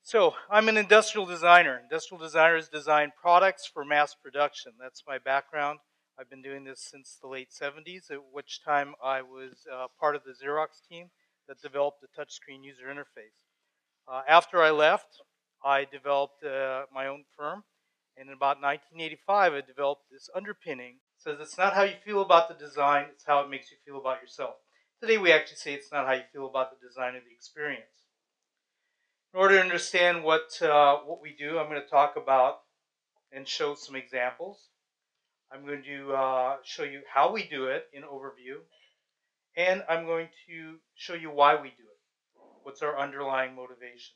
So I'm an industrial designer. Industrial designers design products for mass production. That's my background. I've been doing this since the late 70s, at which time I was part of the Xerox team that developed the touchscreen user interface. After I left, I developed my own firm. And in about 1985, I developed this underpinning. It says it's not how you feel about the design, it's how it makes you feel about yourself. Today we actually say it's not how you feel about the design or the experience. In order to understand what we do, I'm going to talk about and show some examples. I'm going to show you how we do it in overview, and I'm going to show you why we do it. What's our underlying motivation?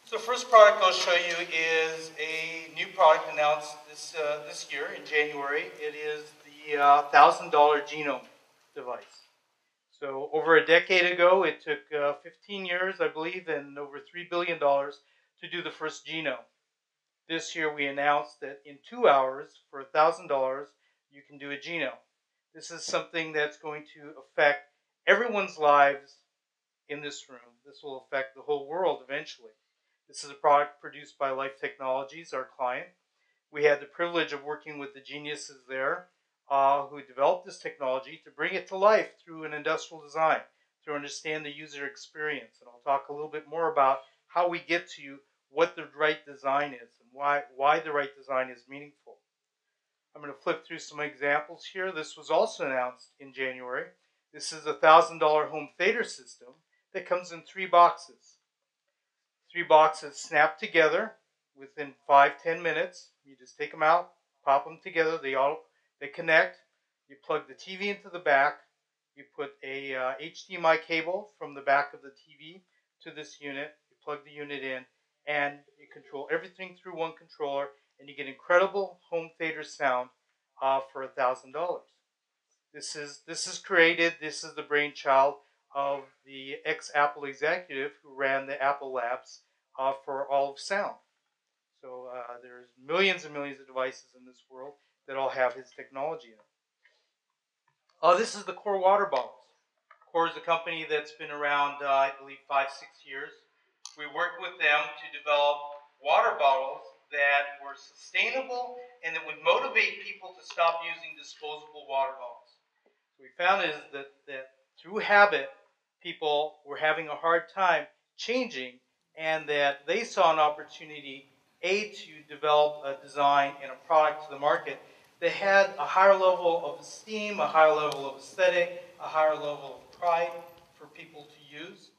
So the first product I'll show you is a new product announced this year in January. It is the $1,000 genome device. So over a decade ago, it took 15 years, I believe, and over $3 billion to do the first genome. This year we announced that in 2 hours, for $1,000, you can do a genome. This is something that's going to affect everyone's lives in this room. This will affect the whole world eventually. This is a product produced by Life Technologies, our client. We had the privilege of working with the geniuses there who developed this technology to bring it to life through an industrial design, to understand the user experience. And I'll talk a little bit more about how we get to what the right design is and why the right design is meaningful. I'm going to flip through some examples here. This was also announced in January. This is a $1,000 home theater system that comes in 3 boxes. 3 boxes snap together within 5-10 minutes. You just take them out, pop them together. They connect. You plug the TV into the back. You put a HDMI cable from the back of the TV to this unit. You plug the unit in, and you control everything through one controller, and you get incredible home theater sound for $1,000. This is the brainchild of the ex-Apple executive who ran the Apple Labs for all of sound. So there's millions and millions of devices in this world that all have his technology in it. This is the Core water bottles. Core is a company that's been around, I believe, 5-6 years. We worked with them to develop water bottles that were sustainable and that would motivate people to stop using disposable water bottles. What we found is that through habit, people were having a hard time changing, and that they saw an opportunity, to develop a design and a product to the market that had a higher level of esteem, a higher level of aesthetic, a higher level of pride for people to use.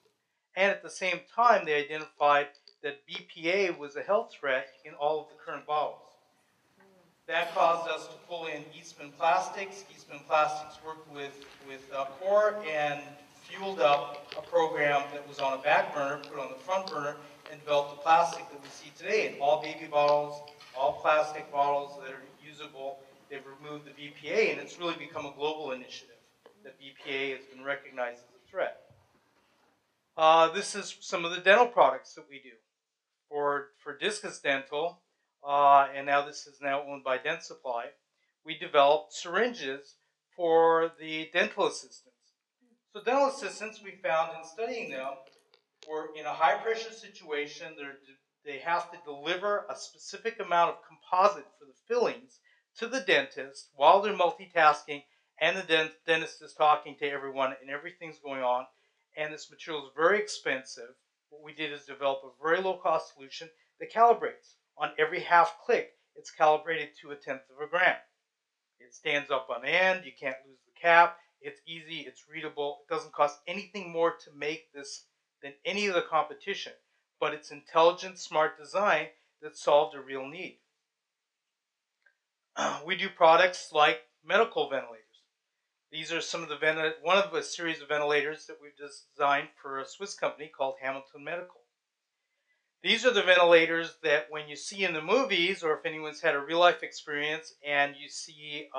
And at the same time, they identified that BPA was a health threat in all of the current bottles. That caused us to pull in Eastman Plastics. Eastman Plastics worked with Core and fueled up a program that was on a back burner, put on the front burner, and developed the plastic that we see today. And all baby bottles, all plastic bottles that are usable, they've removed the BPA, and it's really become a global initiative that BPA has been recognized as a threat. This is some of the dental products that we do. For Discus Dental, and now this is now owned by Dentsply, we developed syringes for the dental assistants. So dental assistants, we found in studying them, were in a high pressure situation. They have to deliver a specific amount of composite for the fillings to the dentist while they're multitasking, and the dentist is talking to everyone, and everything's going on. And this material is very expensive. What we did is develop a very low-cost solution that calibrates. On every half click, it's calibrated to 1/10 of a gram. It stands up on end. You can't lose the cap. It's easy. It's readable. It doesn't cost anything more to make this than any of the competition. But it's intelligent, smart design that solved a real need. We do products like medical ventilators. These are some of the one of a series of ventilators that we've designed for a Swiss company called Hamilton Medical. These are the ventilators that when you see in the movies, or if anyone's had a real-life experience and you see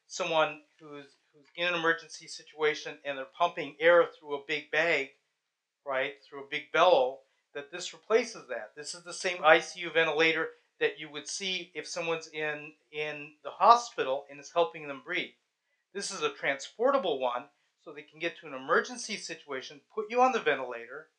someone who's in an emergency situation and they're pumping air through a big bag, right, through a big bellow, that this replaces that. This is the same ICU ventilator that you would see if someone's in the hospital and is helping them breathe. This is a transportable one, so they can get to an emergency situation, put you on the ventilator,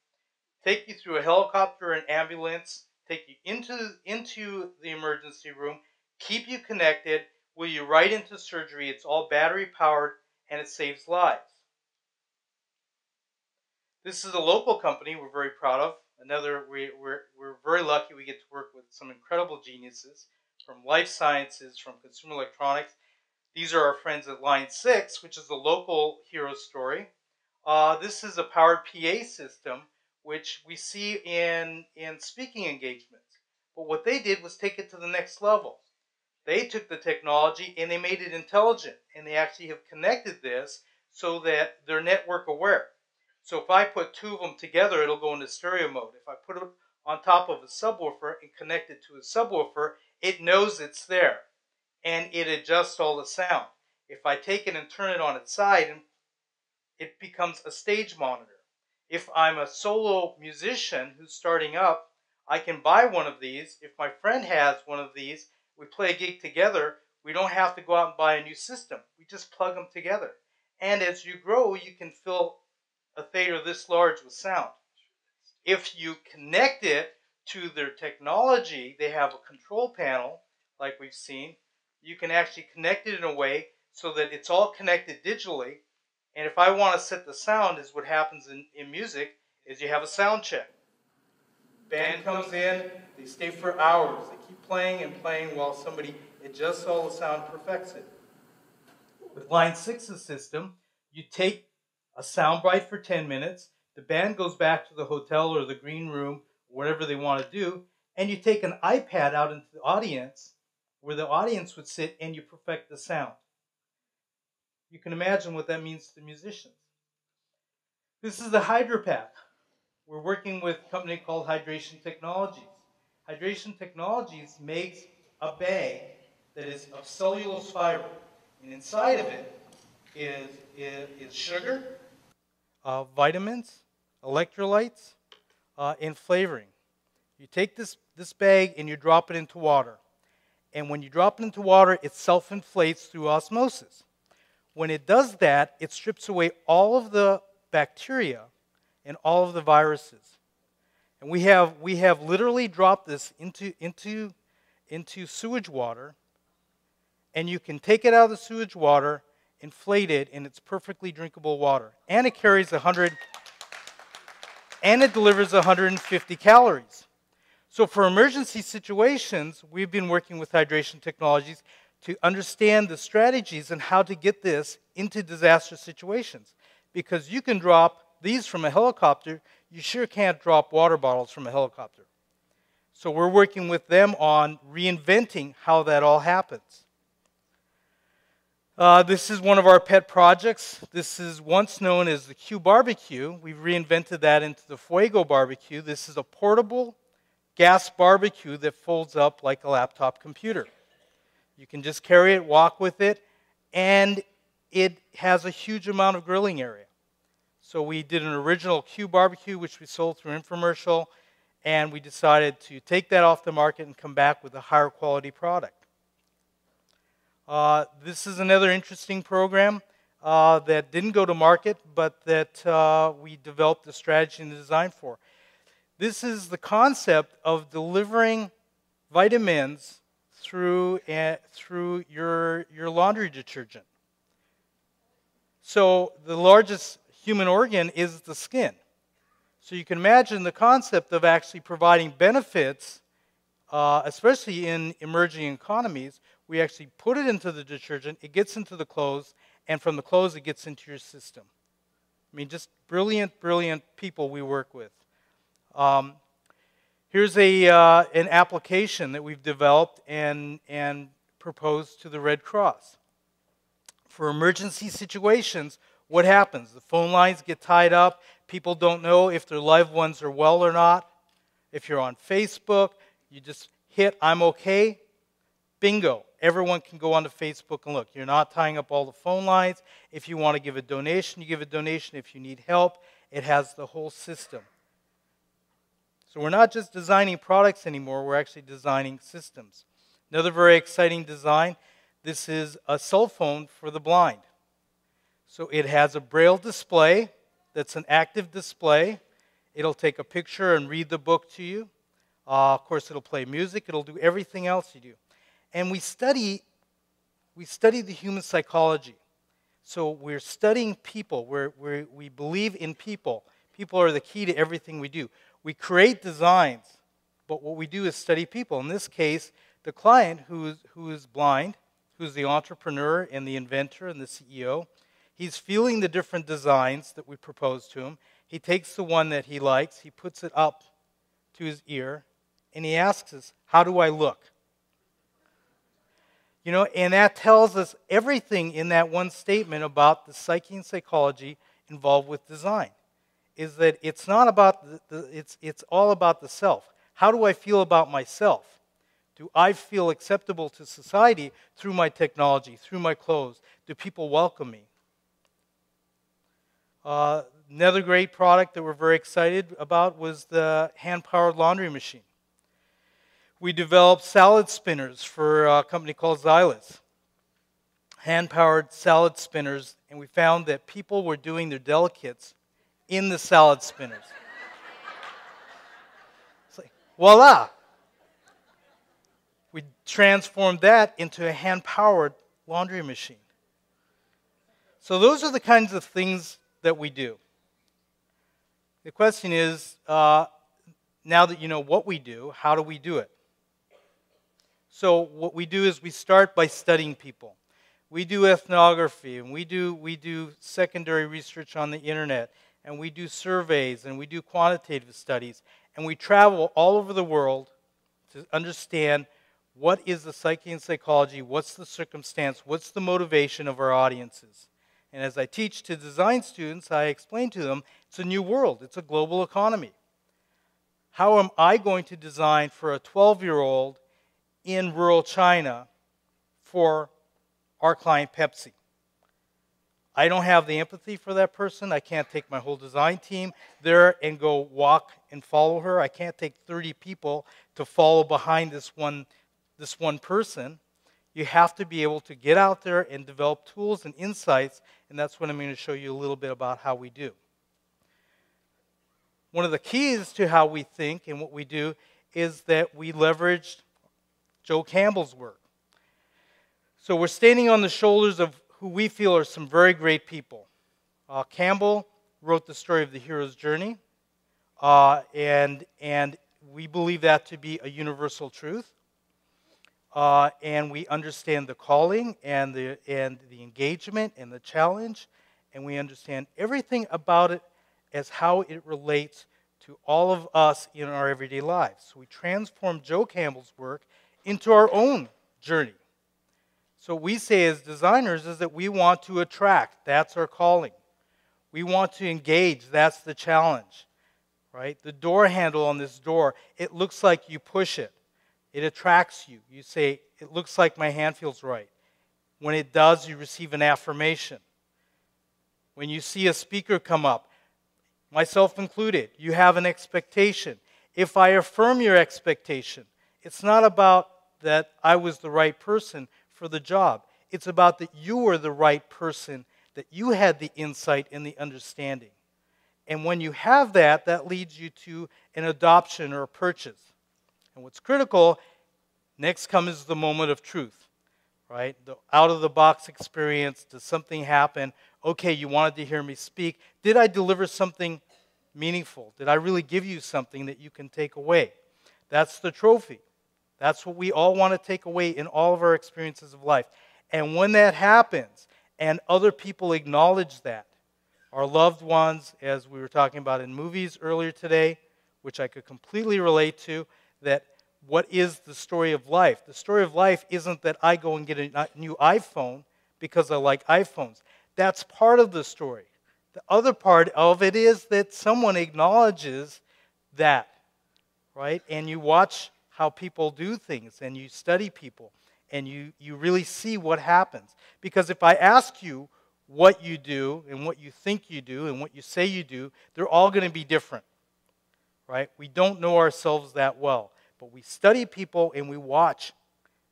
take you through a helicopter and ambulance, take you into the emergency room, keep you connected, wheel you right into surgery. It's all battery powered and it saves lives. This is a local company we're very proud of. We're very lucky we get to work with some incredible geniuses from life sciences, from consumer electronics. These are our friends at Line 6, which is a local hero story. This is a powered PA system, which we see in speaking engagements. But what they did was take it to the next level. They took the technology and they made it intelligent. And they actually have connected this so that they're network aware. So if I put two of them together, it'll go into stereo mode. If I put it on top of a subwoofer and connect it to a subwoofer, it knows it's there. And it adjusts all the sound. If I take it and turn it on its side, it becomes a stage monitor. If I'm a solo musician who's starting up, I can buy one of these. If my friend has one of these, we play a gig together, we don't have to go out and buy a new system. We just plug them together. And as you grow, you can fill a theater this large with sound. If you connect it to their technology, they have a control panel, like we've seen. You can actually connect it in a way so that it's all connected digitally. And if I want to set the sound, is what happens in music, is you have a sound check. Band comes in, they stay for hours. They keep playing and playing while somebody adjusts all the sound, perfects it. With Line 6's system, you take a soundbite for 10 minutes, the band goes back to the hotel or the green room, whatever they want to do, and you take an iPad out into the audience, where the audience would sit, and you perfect the sound. You can imagine what that means to musicians. This is the HydroPack. We're working with a company called Hydration Technologies. Hydration Technologies makes a bag that is of cellulose fiber, and inside of it is sugar, vitamins, electrolytes, and flavoring. You take this bag and you drop it into water. And when you drop it into water, it self-inflates through osmosis. When it does that, it strips away all of the bacteria and all of the viruses. And we have literally dropped this into sewage water, and you can take it out of the sewage water, inflate it, and it's perfectly drinkable water. And it carries and it delivers 150 calories. So for emergency situations, we've been working with Hydration Technologies to understand the strategies and how to get this into disaster situations. Because you can drop these from a helicopter, you sure can't drop water bottles from a helicopter. So we're working with them on reinventing how that all happens. This is one of our pet projects. This is once known as the Q barbecue. We've reinvented that into the Fuego barbecue. This is a portable gas barbecue that folds up like a laptop computer. You can just carry it, walk with it, and it has a huge amount of grilling area. So we did an original Q barbecue, which we sold through infomercial, and we decided to take that off the market and come back with a higher quality product. This is another interesting program that didn't go to market, but that we developed a strategy and design for. This is the concept of delivering vitamins through your laundry detergent. So the largest human organ is the skin. So you can imagine the concept of actually providing benefits, especially in emerging economies. We actually put it into the detergent, it gets into the clothes, and from the clothes it gets into your system. I mean, just brilliant, brilliant people we work with. Here's an application that we've developed and proposed to the Red Cross. For emergency situations, what happens? The phone lines get tied up. People don't know if their loved ones are well or not. If you're on Facebook, you just hit I'm okay. Bingo. Everyone can go onto Facebook and look. You're not tying up all the phone lines. If you want to give a donation, you give a donation. If you need help, it has the whole system. So we're not just designing products anymore, we're actually designing systems. Another very exciting design, this is a cell phone for the blind. So it has a braille display that's an active display. It'll take a picture and read the book to you. Of course, it'll play music. It'll do everything else you do. And we study the human psychology. So we're studying people. We believe in people. People are the key to everything we do. We create designs, but what we do is study people. In this case, the client who is blind, who's the entrepreneur and the inventor and the CEO, he's feeling the different designs that we propose to him. He takes the one that he likes, he puts it up to his ear, and he asks us, how do I look? You know, and that tells us everything in that one statement about the psyche and psychology involved with design. Is that it's not about it's all about the self. How do I feel about myself? Do I feel acceptable to society through my technology, through my clothes? Do people welcome me? Another great product that we're very excited about was the hand-powered laundry machine. We developed salad spinners for a company called Xylus. Hand-powered salad spinners, and we found that people were doing their delicates in the salad spinners. It's like, voila! We transformed that into a hand-powered laundry machine. So those are the kinds of things that we do. The question is, now that you know what we do, how do we do it? So what we do is we start by studying people. We do ethnography, and we do secondary research on the internet, and we do surveys, and we do quantitative studies, and we travel all over the world to understand what is the psyche and psychology, what's the circumstance, what's the motivation of our audiences. And as I teach to design students, I explain to them, it's a new world, it's a global economy. How am I going to design for a 12-year-old in rural China for our client Pepsi? I don't have the empathy for that person. I can't take my whole design team there and go walk and follow her. I can't take 30 people to follow behind this one person. You have to be able to get out there and develop tools and insights, and that's what I'm going to show you a little bit about how we do. One of the keys to how we think and what we do is that we leveraged Joe Campbell's work. So we're standing on the shoulders of who we feel are some very great people. Campbell wrote the story of the hero's journey, and we believe that to be a universal truth. And we understand the calling and the engagement and the challenge, and we understand everything about it as how it relates to all of us in our everyday lives. So we transform Joe Campbell's work into our own journey. So what we say as designers is that we want to attract. That's our calling. We want to engage. That's the challenge, right? The door handle on this door, it looks like you push it. It attracts you. You say, it looks like my hand feels right. When it does, you receive an affirmation. When you see a speaker come up, myself included, you have an expectation. If I affirm your expectation, it's not about that I was the right person for the job. It's about that you were the right person, that you had the insight and the understanding. And when you have that, that leads you to an adoption or a purchase. And what's critical, next comes the moment of truth, right? The out-of-the-box experience. Does something happen? Okay, you wanted to hear me speak. Did I deliver something meaningful? Did I really give you something that you can take away? That's the trophy. That's what we all want to take away in all of our experiences of life. And when that happens, and other people acknowledge that, our loved ones, as we were talking about in movies earlier today, which I could completely relate to, that what is the story of life? The story of life isn't that I go and get a new iPhone because I like iPhones. That's part of the story. The other part of it is that someone acknowledges that, right? And you watch how people do things, and you study people, and you really see what happens. Because if I ask you what you do, and what you think you do, and what you say you do, they're all going to be different, right? We don't know ourselves that well. But we study people, and we watch,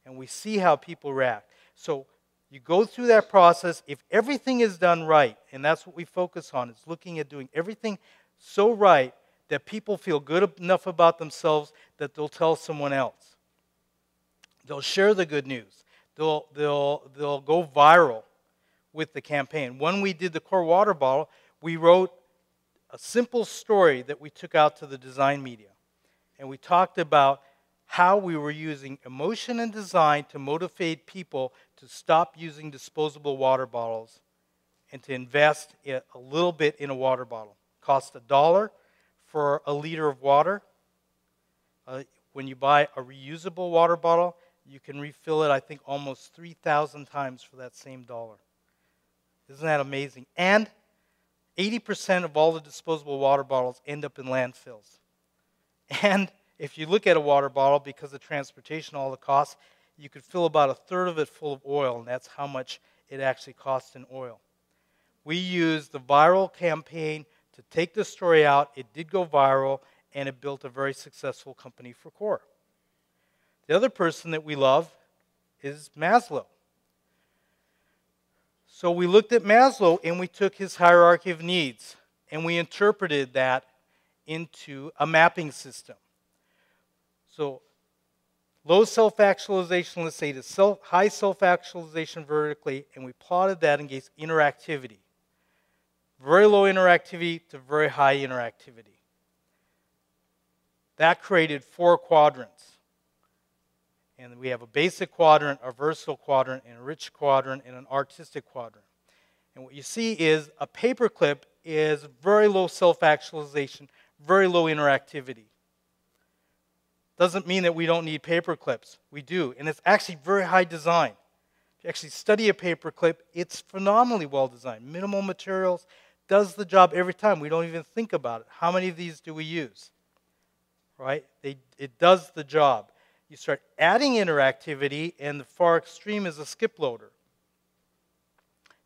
and we see how people react. So you go through that process. If everything is done right, and that's what we focus on, is looking at doing everything so right that people feel good enough about themselves that they'll tell someone else. They'll share the good news. They'll go viral with the campaign. When we did the core water bottle, we wrote a simple story that we took out to the design media. And we talked about how we were using emotion and design to motivate people to stop using disposable water bottles and to invest a little bit in a water bottle. Cost $1 for a liter of water. When you buy a reusable water bottle, you can refill it, I think, almost 3,000 times for that same dollar. Isn't that amazing? And 80% of all the disposable water bottles end up in landfills. And if you look at a water bottle, because of transportation, all the costs, you could fill about 1/3 of it full of oil, and that's how much it actually costs in oil. We used the viral campaign to take the story out. It did go viral, and it built a very successful company for core. The other person that we love is Maslow. So we looked at Maslow, and we took his hierarchy of needs, and we interpreted that into a mapping system. So low self-actualization, let's say, to high self-actualization vertically, and we plotted that against interactivity. Very low interactivity to very high interactivity. That created 4 quadrants. And we have a basic quadrant, a versatile quadrant, and a rich quadrant, and an artistic quadrant. And what you see is a paperclip is very low self-actualization, very low interactivity. Doesn't mean that we don't need paperclips. We do. And it's actually very high design. If you actually study a paperclip, it's phenomenally well designed. Minimal materials, does the job every time. We don't even think about it. How many of these do we use? Right? It does the job. You start adding interactivity, and the far extreme is a skip loader.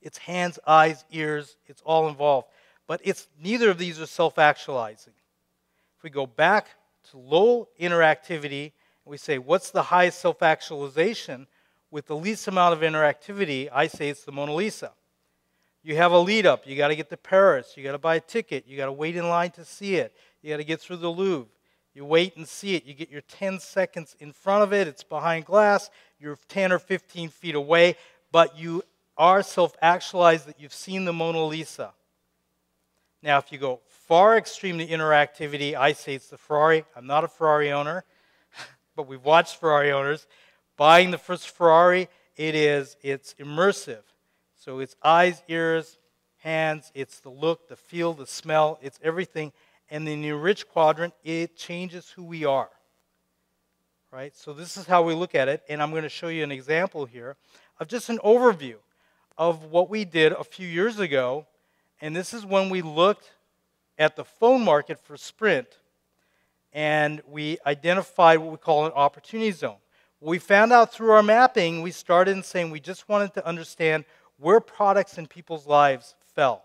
It's hands, eyes, ears, it's all involved. But neither of these are self-actualizing. If we go back to low interactivity, and we say, what's the highest self-actualization with the least amount of interactivity? I say it's the Mona Lisa. You have a lead up. You got to get to Paris. You got to buy a ticket. You got to wait in line to see it. You got to get through the Louvre. You wait and see it. You get your 10 seconds in front of it. It's behind glass. You're 10 or 15 feet away, but you are self-actualized that you've seen the Mona Lisa. Now, if you go far extreme to interactivity, I say it's the Ferrari. I'm not a Ferrari owner, but we've watched Ferrari owners. Buying the first Ferrari, it's immersive. So it's eyes, ears, hands, it's the look, the feel, the smell, it's everything. And in the rich quadrant, it changes who we are. Right? So this is how we look at it, and I'm going to show you an example here of just an overview of what we did a few years ago. And this is when we looked at the phone market for Sprint, and we identified what we call an opportunity zone. What we found out through our mapping, we started in saying we just wanted to understand where products in people's lives fell.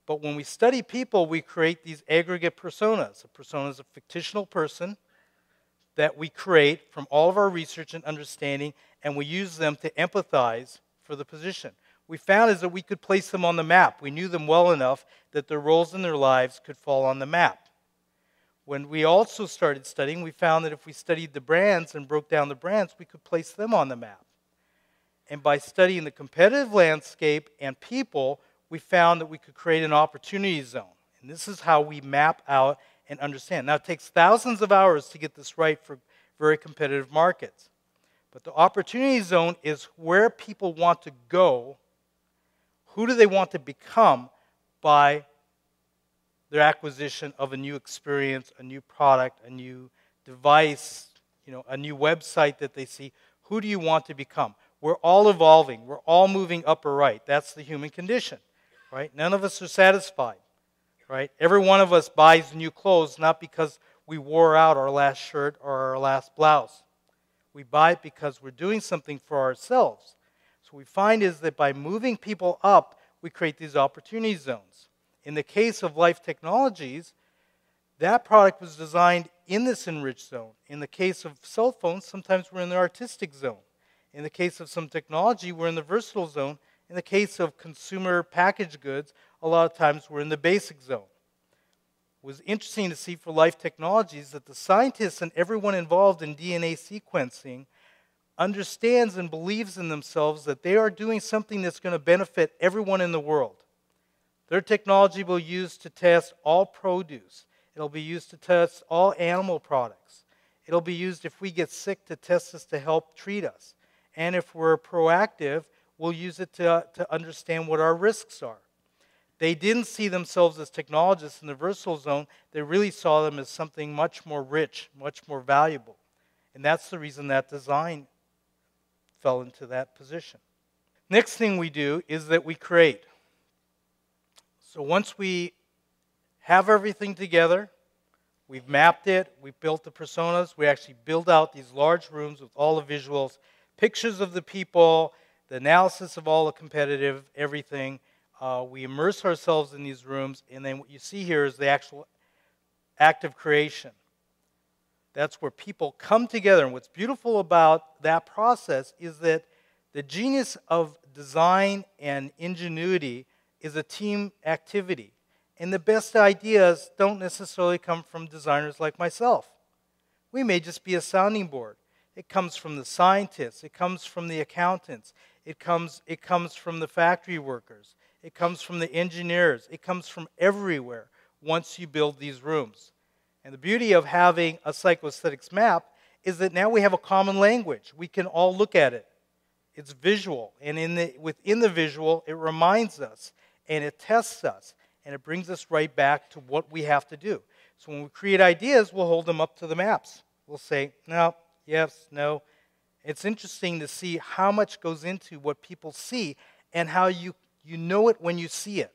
But when we study people, we create these aggregate personas. A persona is a fictional person that we create from all of our research and understanding, and we use them to empathize for the position. We found is that we could place them on the map. We knew them well enough that their roles in their lives could fall on the map. When we also started studying, we found that if we studied the brands and broke down the brands, we could place them on the map. And by studying the competitive landscape and people, we found that we could create an opportunity zone. And this is how we map out and understand. Now, it takes thousands of hours to get this right for very competitive markets. But the opportunity zone is where people want to go. Who do they want to become by their acquisition of a new experience, a new product, a new device, a new website that they see? Who do you want to become? We're all evolving. We're all moving up or right. That's the human condition. Right? None of us are satisfied, right? Every one of us buys new clothes not because we wore out our last shirt or our last blouse. We buy it because we're doing something for ourselves. So what we find is that by moving people up, we create these opportunity zones. In the case of Life Technologies, that product was designed in this enriched zone. In the case of cell phones, sometimes we're in the artistic zone. In the case of some technology, we're in the versatile zone. In the case of consumer packaged goods, a lot of times we're in the basic zone. was interesting to see for life technologies that the scientists and everyone involved in DNA sequencing understands and believes in themselves that they are doing something that's going to benefit everyone in the world. Their technology will be used to test all produce. It'll be used to test all animal products. It'll be used if we get sick to test us to help treat us. And if we're proactive, we'll use it to understand what our risks are. They didn't see themselves as technologists in the versatile zone. They really saw them as something much more rich, much more valuable. And that's the reason that design fell into that position. Next thing we do is that we create. So once we have everything together, we've mapped it, we've built the personas, we actually build out these large rooms with all the visuals, pictures of the people, the analysis of all the competitive, everything. We immerse ourselves in these rooms, and then what you see here is the actual act of creation. That's where people come together. And what's beautiful about that process is that the genius of design and ingenuity is a team activity. And the best ideas don't necessarily come from designers like myself. We may just be a sounding board. It comes from the scientists. It comes from the accountants. It comes from the factory workers. It comes from the engineers. It comes from everywhere once you build these rooms. And the beauty of having a psychoaesthetics map is that now we have a common language. We can all look at it. It's visual. And within the visual, it reminds us and it tests us. And it brings us right back to what we have to do. So when we create ideas, we'll hold them up to the maps. We'll say, no, yes, no. It's interesting to see how much goes into what people see and how you know it when you see it.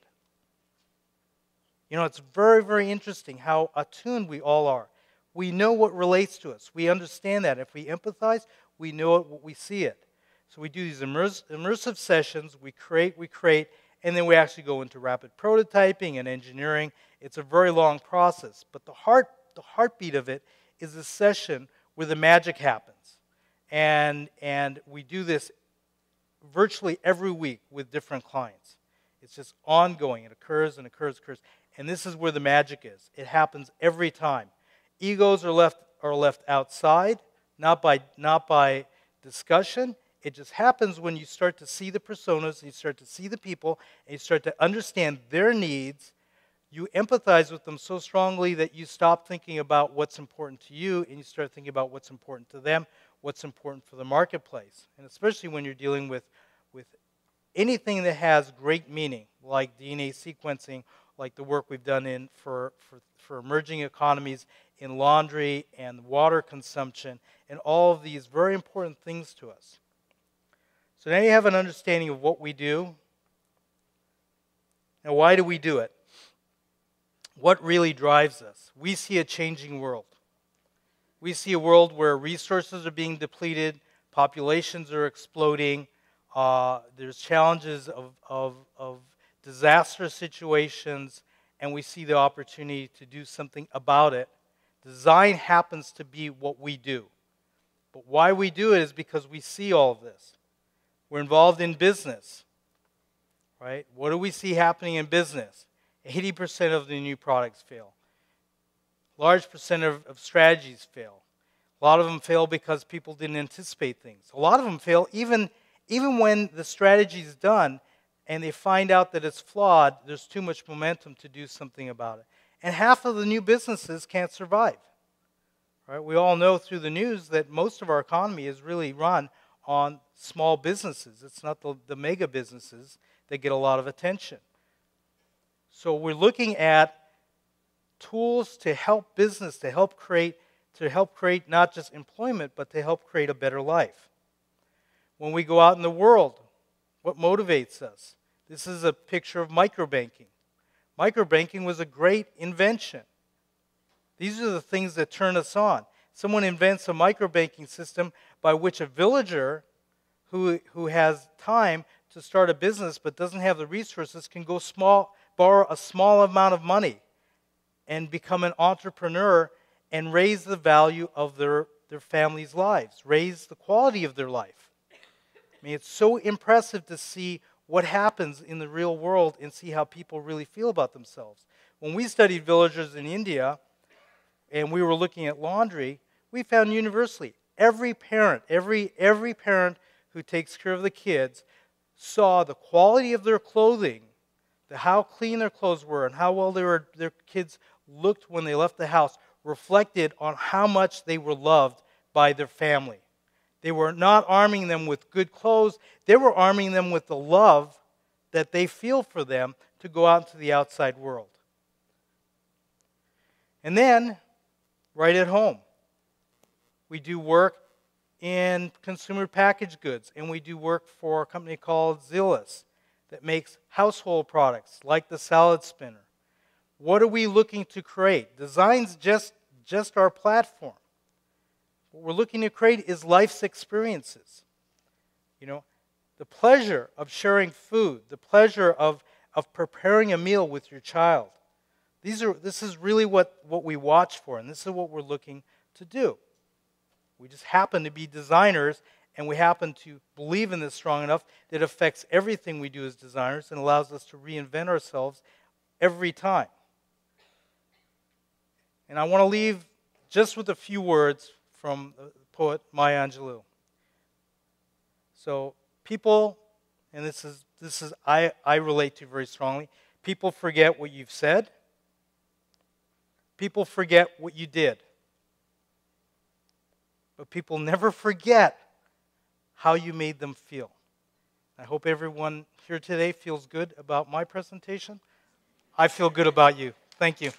You know, it's very, very interesting how attuned we all are. We know what relates to us. We understand that. If we empathize, we know it when we see it. So we do these immersive sessions. We create, and then we actually go into rapid prototyping and engineering. It's a very long process. But the heartbeat of it is a session where the magic happens. And we do this virtually every week with different clients. It's just ongoing. It occurs and occurs and occurs. And this is where the magic is. It happens every time. Egos are left outside, not by discussion. It just happens when you start to see the personas, and you start to see the people, and you start to understand their needs. You empathize with them so strongly that you stop thinking about what's important to you, and you start thinking about what's important to them, what's important for the marketplace. And especially when you're dealing with anything that has great meaning, like DNA sequencing, like the work we've done for emerging economies in laundry and water consumption, and all of these very important things to us. So now you have an understanding of what we do. Now, why do we do it? What really drives us? We see a changing world. We see a world where resources are being depleted, populations are exploding, there's challenges of disaster situations, and we see the opportunity to do something about it. Design happens to be what we do. But why we do it is because we see all of this. We're involved in business, right? What do we see happening in business? 80% of the new products fail. Large percent of strategies fail. A lot of them fail because people didn't anticipate things. A lot of them fail even when the strategy is done and they find out that it's flawed, there's too much momentum to do something about it. And half of the new businesses can't survive. Right? We all know through the news that most of our economy is really run on small businesses. It's not the mega businesses that get a lot of attention. So we're looking at tools to help business, to help create not just employment, but to help create a better life. When we go out in the world, what motivates us? This is a picture of microbanking. Microbanking was a great invention. These are the things that turn us on. Someone invents a microbanking system by which a villager who has time to start a business but doesn't have the resources can go borrow a small amount of money and become an entrepreneur and raise the value of their family's lives, raise the quality of their life. I mean, it's so impressive to see what happens in the real world and see how people really feel about themselves. When we studied villagers in India, and we were looking at laundry, we found universally, every parent who takes care of the kids saw the quality of their clothing, how clean their clothes were, and how well their kids looked when they left the house, reflected on how much they were loved by their family. They were not arming them with good clothes, they were arming them with the love that they feel for them to go out into the outside world. And then, right at home, we do work in consumer packaged goods, and we do work for a company called Zillis that makes household products like the salad spinner. What are we looking to create? Design's just our platform. What we're looking to create is life's experiences. You know, the pleasure of sharing food, the pleasure of preparing a meal with your child. This is really what we watch for, and this is what we're looking to do. We just happen to be designers, and we happen to believe in this strong enough that it affects everything we do as designers and allows us to reinvent ourselves every time. And I want to leave just with a few words from the poet Maya Angelou. So people, and this is I relate to very strongly, people forget what you've said. People forget what you did. But people never forget how you made them feel. I hope everyone here today feels good about my presentation. I feel good about you. Thank you.